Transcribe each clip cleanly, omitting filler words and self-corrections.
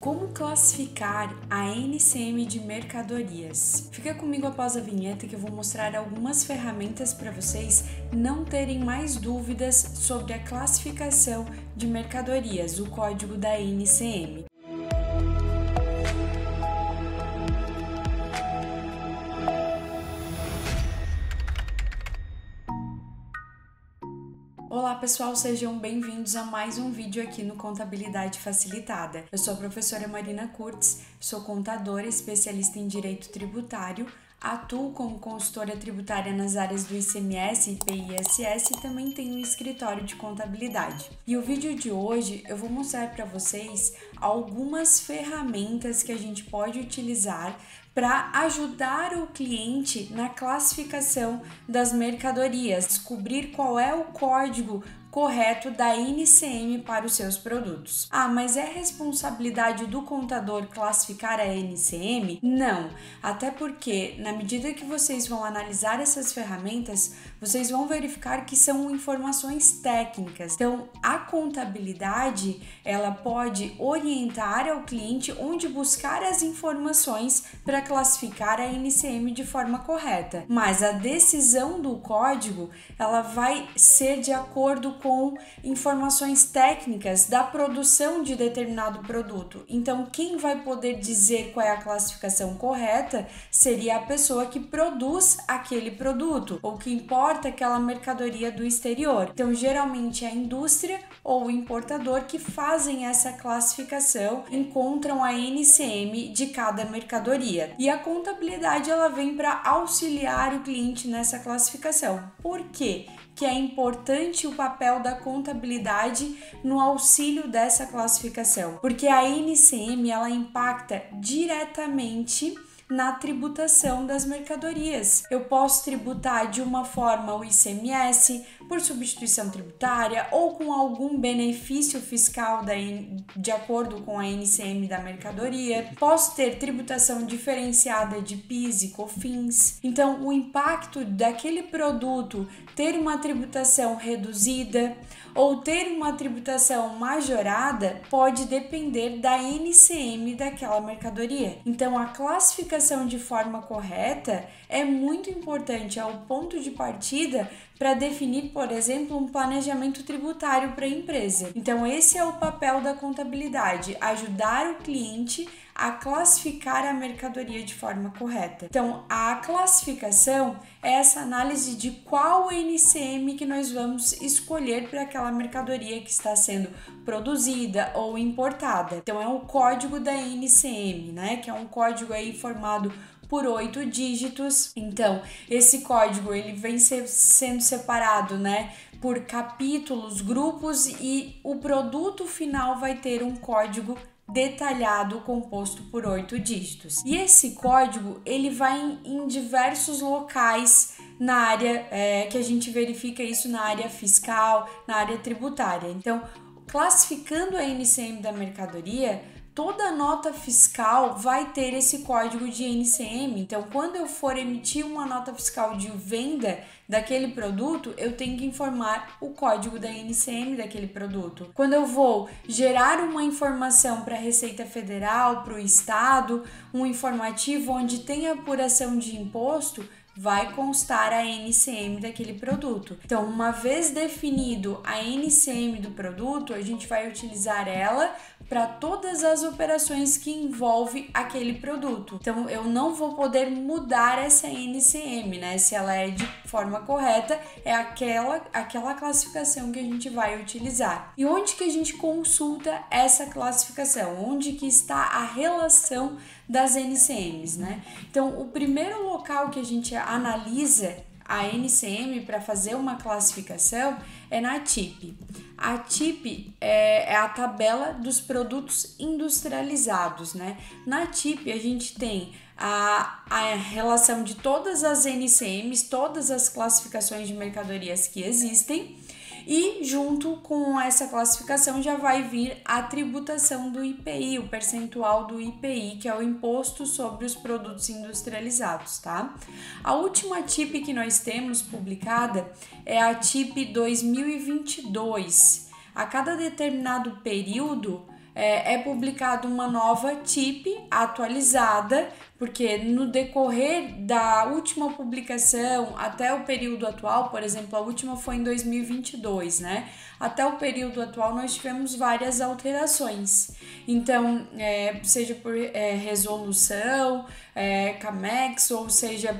Como classificar a NCM de mercadorias? Fica comigo após a vinheta que eu vou mostrar algumas ferramentas para vocês não terem mais dúvidas sobre a classificação de mercadorias, o código da NCM. Olá pessoal, sejam bem-vindos a mais um vídeo aqui no Contabilidade Facilitada. Eu sou a professora Marina Kurtz, sou contadora, especialista em Direito Tributário, atuo como consultora tributária nas áreas do ICMS, IPI e ISS e também tenho um escritório de contabilidade. E o vídeo de hoje eu vou mostrar para vocês algumas ferramentas que a gente pode utilizar para ajudar o cliente na classificação das mercadorias, descobrir qual é o código correto da NCM para os seus produtos. Ah, mas é responsabilidade do contador classificar a NCM? Não, até porque na medida que vocês vão analisar essas ferramentas, vocês vão verificar que são informações técnicas. Então, a contabilidade, ela pode orientar ao cliente onde buscar as informações para classificar a NCM de forma correta. Mas a decisão do código, ela vai ser de acordo com informações técnicas da produção de determinado produto. Então, quem vai poder dizer qual é a classificação correta seria a pessoa que produz aquele produto ou que importa aquela mercadoria do exterior. Então, geralmente é a indústria ou o importador que fazem essa classificação, encontram a NCM de cada mercadoria. E a contabilidade, ela vem para auxiliar o cliente nessa classificação. Por quê? Que é importante o papel da contabilidade no auxílio dessa classificação, porque a NCM ela impacta diretamente na tributação das mercadorias. Eu posso tributar de uma forma o ICMS por substituição tributária ou com algum benefício fiscal de acordo com a NCM da mercadoria. Posso ter tributação diferenciada de PIS e COFINS. Então, o impacto daquele produto ter uma tributação reduzida ou ter uma tributação majorada pode depender da NCM daquela mercadoria. Então, a classificação de forma correta é muito importante, é o ponto de partida para definir, por exemplo, um planejamento tributário para a empresa. Então, esse é o papel da contabilidade, ajudar o cliente a classificar a mercadoria de forma correta. Então, a classificação é essa análise de qual NCM que nós vamos escolher para aquela mercadoria que está sendo produzida ou importada. Então, é o código da NCM, né? Que é um código aí formado por 8 dígitos. Então, esse código ele vem sendo separado, né, por capítulos, grupos e o produto final vai ter um código detalhado composto por 8 dígitos. E esse código ele vai em diversos locais na área que a gente verifica isso na área fiscal, na área tributária. Então, classificando a NCM da mercadoria, toda nota fiscal vai ter esse código de NCM. Então, quando eu for emitir uma nota fiscal de venda daquele produto, eu tenho que informar o código da NCM daquele produto. Quando eu vou gerar uma informação para a Receita Federal, para o Estado, um informativo onde tem apuração de imposto, vai constar a NCM daquele produto. Então, uma vez definido a NCM do produto, a gente vai utilizar ela para todas as operações que envolvem aquele produto. Então, eu não vou poder mudar essa NCM, né? Se ela é de forma correta, é aquela classificação que a gente vai utilizar. E onde que a gente consulta essa classificação? Onde que está a relação das NCMs, né? Então, o primeiro local que a gente analisa a NCM para fazer uma classificação é na TIP. A TIP é a tabela dos produtos industrializados, né? Na TIP a gente tem a relação de todas as NCMs, todas as classificações de mercadorias que existem. E junto com essa classificação já vai vir a tributação do IPI, o percentual do IPI, que é o Imposto sobre os Produtos Industrializados, tá? A última TIP que nós temos publicada é a TIP 2022. A cada determinado período, é publicada uma nova TIP atualizada, porque no decorrer da última publicação até o período atual, por exemplo, a última foi em 2022, né? Até o período atual nós tivemos várias alterações. Então, seja por resolução, CAMEX, ou seja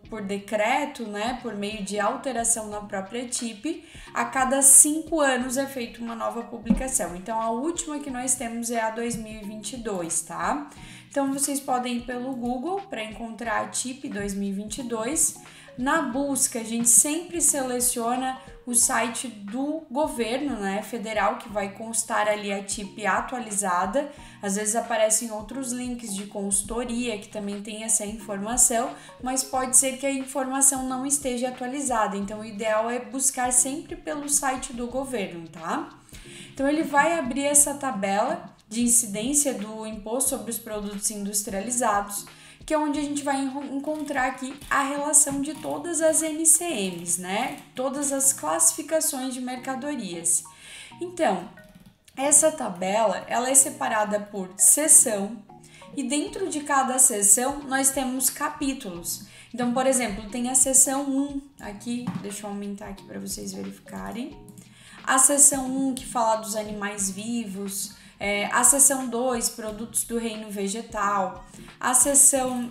por decreto, né? Por meio de alteração na própria TIP, a cada 5 anos é feita uma nova publicação. Então, a última que nós temos é a 2022, tá? Então, vocês podem ir pelo Google para encontrar a TIP 2022. Na busca, a gente sempre seleciona o site do governo, né, federal, que vai constar ali a TIP atualizada. Às vezes aparecem outros links de consultoria que também tem essa informação, mas pode ser que a informação não esteja atualizada. Então, o ideal é buscar sempre pelo site do governo, tá? Então, ele vai abrir essa tabela de incidência do imposto sobre os produtos industrializados, que é onde a gente vai encontrar aqui a relação de todas as NCMs, né? Todas as classificações de mercadorias. Então, essa tabela, ela é separada por seção, e dentro de cada seção nós temos capítulos. Então, por exemplo, tem a seção 1 aqui, deixa eu aumentar aqui para vocês verificarem. A seção 1 que fala dos animais vivos, a seção 2, produtos do reino vegetal, a seção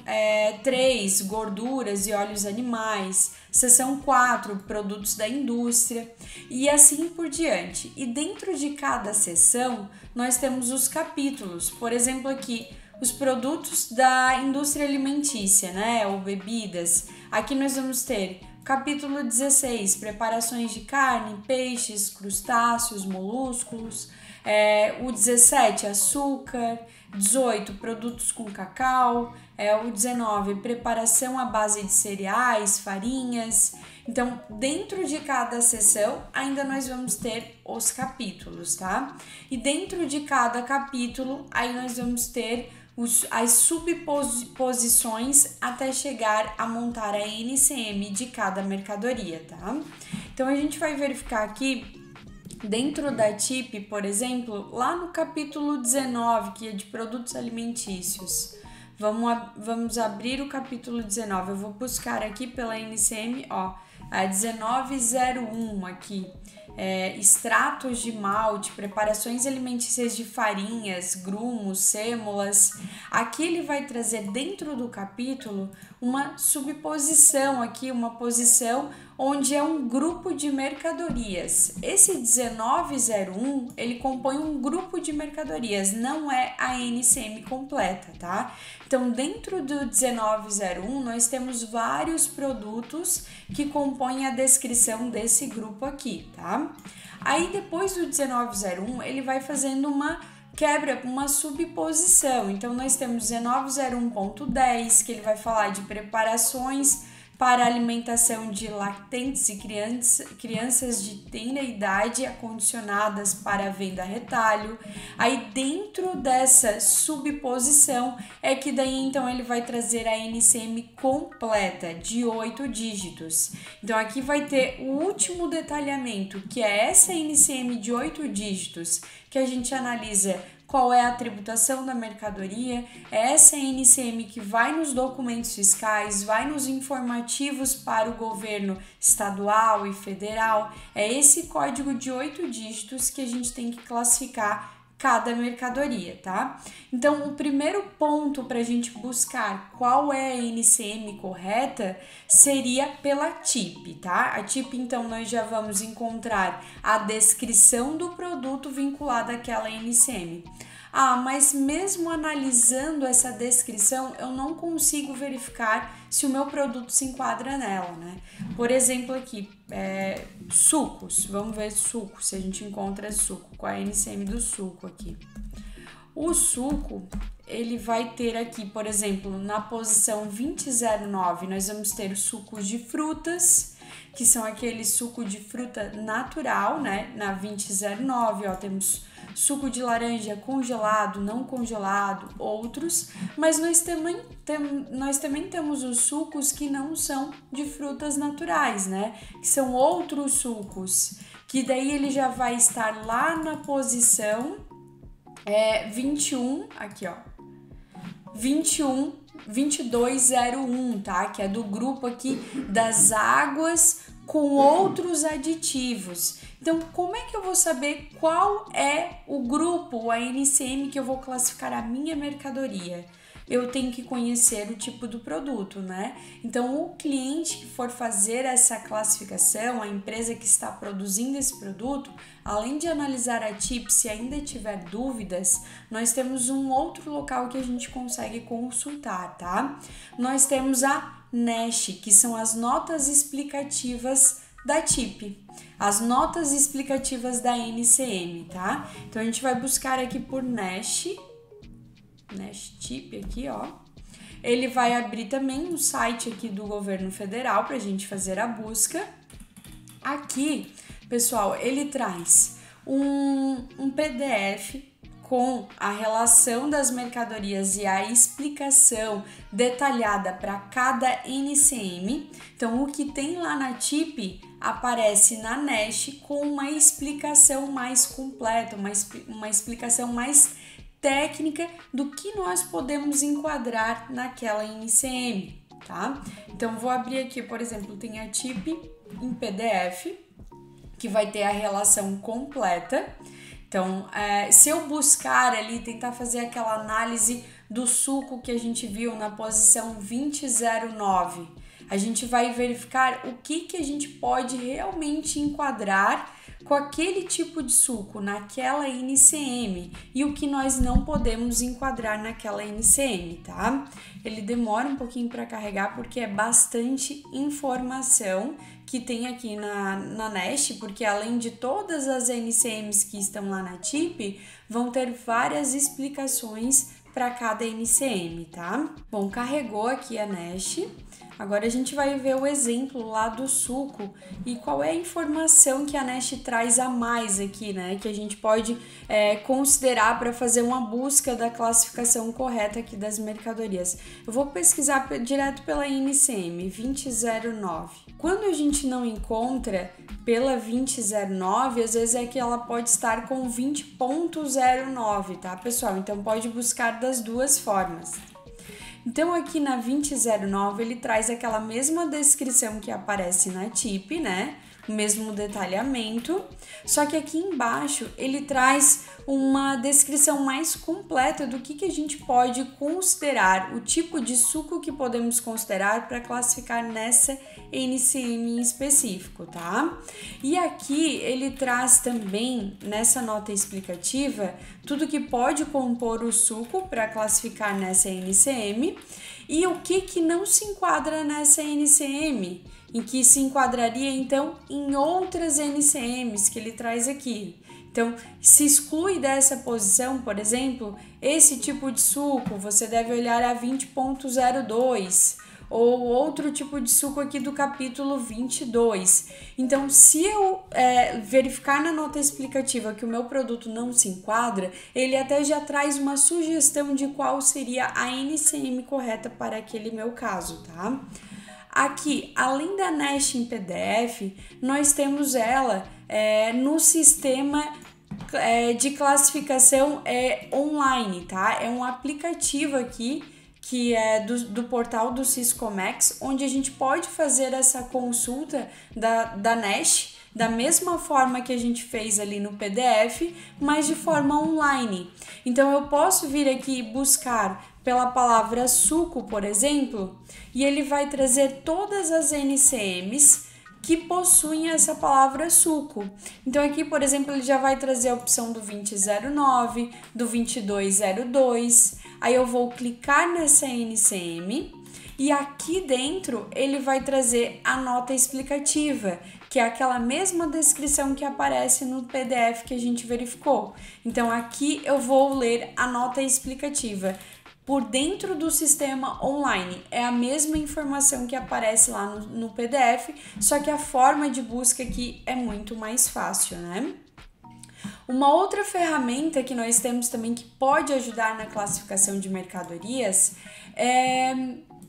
3, gorduras e óleos animais, seção 4, produtos da indústria e assim por diante. E dentro de cada seção nós temos os capítulos, por exemplo aqui, os produtos da indústria alimentícia, né, ou bebidas. Aqui nós vamos ter capítulo 16, preparações de carne, peixes, crustáceos, molúsculos. O 17, açúcar. 18, produtos com cacau. O 19, preparação à base de cereais, farinhas. Então, dentro de cada seção, ainda nós vamos ter os capítulos, tá? E dentro de cada capítulo, aí nós vamos ter as subposições até chegar a montar a NCM de cada mercadoria, tá? Então, a gente vai verificar aqui, dentro da TIP, por exemplo, lá no capítulo 19, que é de produtos alimentícios. Vamos abrir o capítulo 19. Eu vou buscar aqui pela NCM, ó, a 1901 aqui. Extratos de malte, preparações alimentícias de farinhas, grumos, sêmolas. Aqui ele vai trazer dentro do capítulo uma subposição aqui, uma posição onde é um grupo de mercadorias. Esse 1901, ele compõe um grupo de mercadorias, não é a NCM completa, tá? Então, dentro do 1901, nós temos vários produtos que compõem a descrição desse grupo aqui, tá? Aí, depois do 1901, ele vai fazendo uma quebra, uma subposição. Então, nós temos 1901.10, que ele vai falar de preparações para alimentação de lactentes e crianças de tenra idade acondicionadas para venda a retalho. Aí dentro dessa subposição é que daí então ele vai trazer a NCM completa de 8 dígitos. Então aqui vai ter o último detalhamento, que é essa NCM de 8 dígitos, que a gente analisa qual é a tributação da mercadoria, é essa NCM que vai nos documentos fiscais, vai nos informativos para o governo estadual e federal, é esse código de 8 dígitos que a gente tem que classificar cada mercadoria, tá? Então, o primeiro ponto para a gente buscar qual é a NCM correta seria pela TIP, tá? A TIP, então, nós já vamos encontrar a descrição do produto vinculada àquela NCM. Ah, mas mesmo analisando essa descrição, eu não consigo verificar se o meu produto se enquadra nela, né? Por exemplo, aqui, sucos. Vamos ver suco, se a gente encontra suco, qual é a NCM do suco aqui. O suco, ele vai ter aqui, por exemplo, na posição 2009, nós vamos ter sucos de frutas, que são aquele suco de fruta natural, né? Na 2009, ó, temos suco de laranja congelado, não congelado, outros, mas nós também temos os sucos que não são de frutas naturais, né? Que são outros sucos, que daí ele já vai estar lá na posição 21, aqui ó, 2201, tá? Que é do grupo aqui das águas com outros aditivos. Então, como é que eu vou saber qual é o grupo, a NCM, que eu vou classificar a minha mercadoria? Eu tenho que conhecer o tipo do produto, né? Então, o cliente que for fazer essa classificação, a empresa que está produzindo esse produto, além de analisar a TIP, se ainda tiver dúvidas, nós temos um outro local que a gente consegue consultar, tá? Nós temos a NESH, que são as notas explicativas da TIP, as notas explicativas da NCM, tá? Então, a gente vai buscar aqui por NESH TIP aqui, ó. Ele vai abrir também um site aqui do governo federal para a gente fazer a busca. Aqui, pessoal, ele traz um PDF com a relação das mercadorias e a explicação detalhada para cada NCM. Então, o que tem lá na TIP aparece na NESH com uma explicação mais completa, uma explicação mais técnica do que nós podemos enquadrar naquela NCM, tá? Então, vou abrir aqui, por exemplo, tem a TIP em PDF, que vai ter a relação completa. Então, se eu buscar ali, tentar fazer aquela análise do suco que a gente viu na posição 2009, a gente vai verificar o que a gente pode realmente enquadrar com aquele tipo de suco naquela NCM e o que nós não podemos enquadrar naquela NCM, tá? Ele demora um pouquinho para carregar porque é bastante informação que tem aqui na NESH, porque além de todas as NCMs que estão lá na TIP, vão ter várias explicações para cada NCM, tá? Bom, carregou aqui a NESH. Agora a gente vai ver o exemplo lá do suco e qual é a informação que a NESH traz a mais aqui, né? Que a gente pode considerar para fazer uma busca da classificação correta aqui das mercadorias. Eu vou pesquisar direto pela NCM 2009. Quando a gente não encontra pela 2009, às vezes é que ela pode estar com 20.09, tá, pessoal? Então pode buscar das duas formas. Então, aqui na 2009, ele traz aquela mesma descrição que aparece na TIP, né? O mesmo detalhamento, só que aqui embaixo ele traz uma descrição mais completa do que a gente pode considerar, o tipo de suco que podemos considerar para classificar nessa NCM em específico, tá? E aqui ele traz também, nessa nota explicativa, tudo que pode compor o suco para classificar nessa NCM e o que não se enquadra nessa NCM, em que se enquadraria então em outras NCMs que ele traz aqui. Então, se exclui dessa posição, por exemplo, esse tipo de suco, você deve olhar a 20.02 ou outro tipo de suco aqui do capítulo 22. Então, se eu verificar na nota explicativa que o meu produto não se enquadra, ele até já traz uma sugestão de qual seria a NCM correta para aquele meu caso, tá? Aqui, além da NESH em PDF, nós temos ela no sistema de classificação online, tá? É um aplicativo aqui que é do portal do Siscomex, onde a gente pode fazer essa consulta da NESH da mesma forma que a gente fez ali no PDF, mas de forma online. Então, eu posso vir aqui buscar pela palavra suco, por exemplo, e ele vai trazer todas as NCMs que possuem essa palavra suco. Então, aqui, por exemplo, ele já vai trazer a opção do 2009, do 2202. Aí eu vou clicar nessa NCM e aqui dentro ele vai trazer a nota explicativa, que é aquela mesma descrição que aparece no PDF que a gente verificou. Então, aqui eu vou ler a nota explicativa. Por dentro do sistema online, é a mesma informação que aparece lá no PDF, só que a forma de busca aqui é muito mais fácil, né? Uma outra ferramenta que nós temos também que pode ajudar na classificação de mercadorias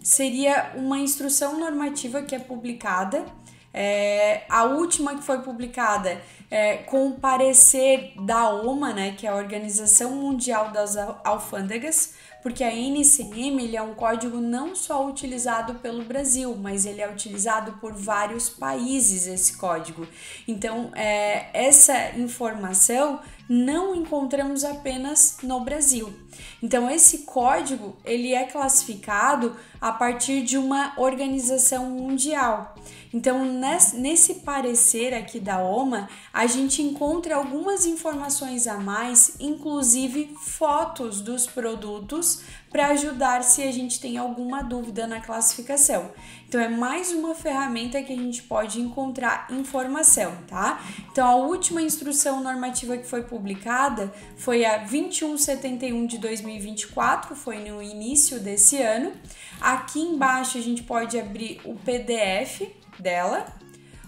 seria uma instrução normativa que é publicada A última que foi publicada com o parecer da OMA, né, que é a Organização Mundial das Alfândegas, porque a NCM ele é um código não só utilizado pelo Brasil, mas ele é utilizado por vários países, esse código. Então, essa informação não encontramos apenas no Brasil. Então, esse código ele é classificado a partir de uma organização mundial. Então, nesse parecer aqui da OMA, a gente encontra algumas informações a mais, inclusive fotos dos produtos, para ajudar se a gente tem alguma dúvida na classificação. Então, é mais uma ferramenta que a gente pode encontrar informação, tá? Então, a última instrução normativa que foi publicada foi a 2171 de 2024, foi no início desse ano. Aqui embaixo a gente pode abrir o PDF dela,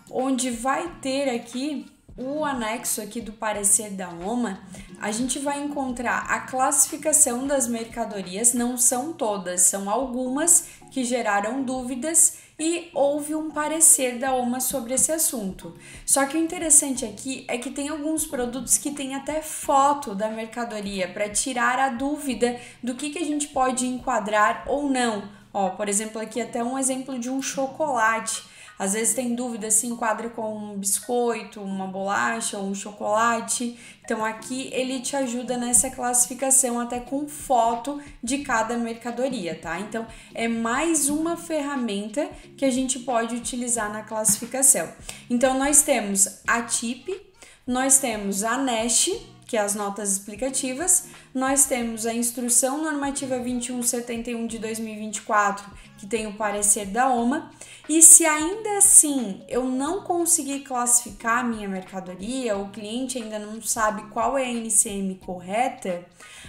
onde vai ter aqui o anexo aqui do parecer da OMA. A gente vai encontrar a classificação das mercadorias, não são todas, são algumas que geraram dúvidas e houve um parecer da OMA sobre esse assunto. Só que o interessante aqui é que tem alguns produtos que tem até foto da mercadoria para tirar a dúvida do que a gente pode enquadrar ou não. Ó, por exemplo, aqui até um exemplo de um chocolate. Às vezes tem dúvida se enquadra com um biscoito, uma bolacha ou um chocolate. Então aqui ele te ajuda nessa classificação até com foto de cada mercadoria, tá? Então é mais uma ferramenta que a gente pode utilizar na classificação. Então nós temos a TIP, nós temos a NEST, que é as notas explicativas, nós temos a Instrução Normativa 2171 de 2024, que tem o parecer da OMA, e se ainda assim eu não conseguir classificar a minha mercadoria, o cliente ainda não sabe qual é a NCM correta,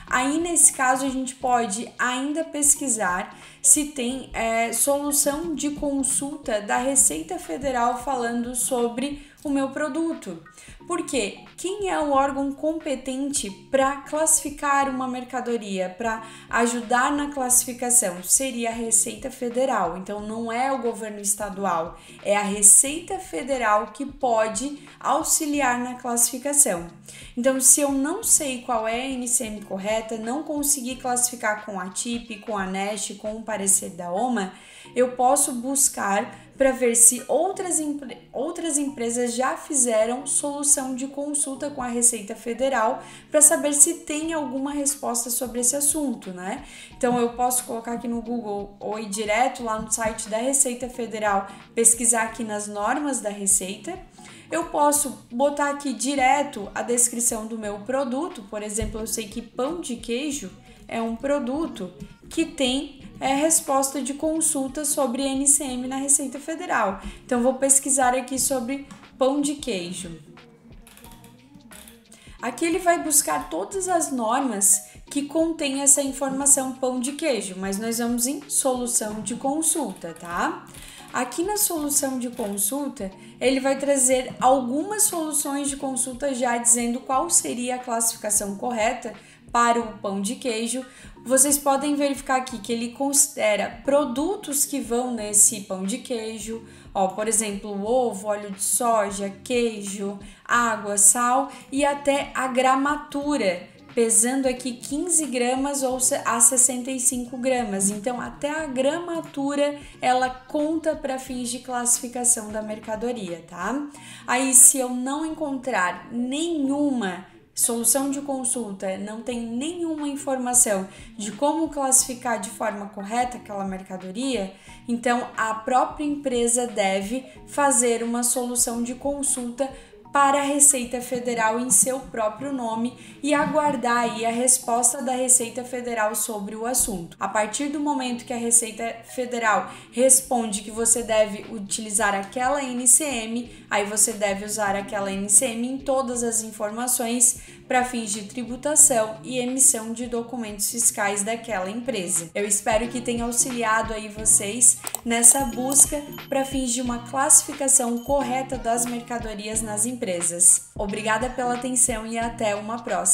aí nesse caso a gente pode ainda pesquisar se tem solução de consulta da Receita Federal falando sobre o meu produto. Porque quem é o órgão competente para classificar uma mercadoria, para ajudar na classificação? Seria a Receita Federal. Então não é o governo estadual, é a Receita Federal que pode auxiliar na classificação. Então, se eu não sei qual é a NCM correta, não conseguir classificar com a TIP, com a NEST, com o parecer da OMA, eu posso buscar para ver se outras empresas já fizeram solução de consulta com a Receita Federal para saber se tem alguma resposta sobre esse assunto, né? Então eu posso colocar aqui no Google ou ir direto lá no site da Receita Federal, pesquisar aqui nas normas da Receita. Eu posso botar aqui direto a descrição do meu produto, por exemplo, eu sei que pão de queijo é um produto que tem resposta de consulta sobre NCM na Receita Federal. Então, vou pesquisar aqui sobre pão de queijo. Aqui ele vai buscar todas as normas que contêm essa informação pão de queijo, mas nós vamos em solução de consulta, tá? Aqui na solução de consulta, ele vai trazer algumas soluções de consulta já dizendo qual seria a classificação correta para o pão de queijo. Vocês podem verificar aqui que ele considera produtos que vão nesse pão de queijo, ó, por exemplo, ovo, óleo de soja, queijo, água, sal e até a gramatura, pesando aqui 15 gramas ou a 65 gramas. Então, até a gramatura, ela conta para fins de classificação da mercadoria, tá? Aí, se eu não encontrar nenhuma solução de consulta, não tem nenhuma informação de como classificar de forma correta aquela mercadoria, então a própria empresa deve fazer uma solução de consulta para a Receita Federal em seu próprio nome e aguardar aí a resposta da Receita Federal sobre o assunto. A partir do momento que a Receita Federal responde que você deve utilizar aquela NCM, aí você deve usar aquela NCM em todas as informações para fins de tributação e emissão de documentos fiscais daquela empresa. Eu espero que tenha auxiliado aí vocês nessa busca para fins de uma classificação correta das mercadorias nas empresas. Obrigada pela atenção e até uma próxima!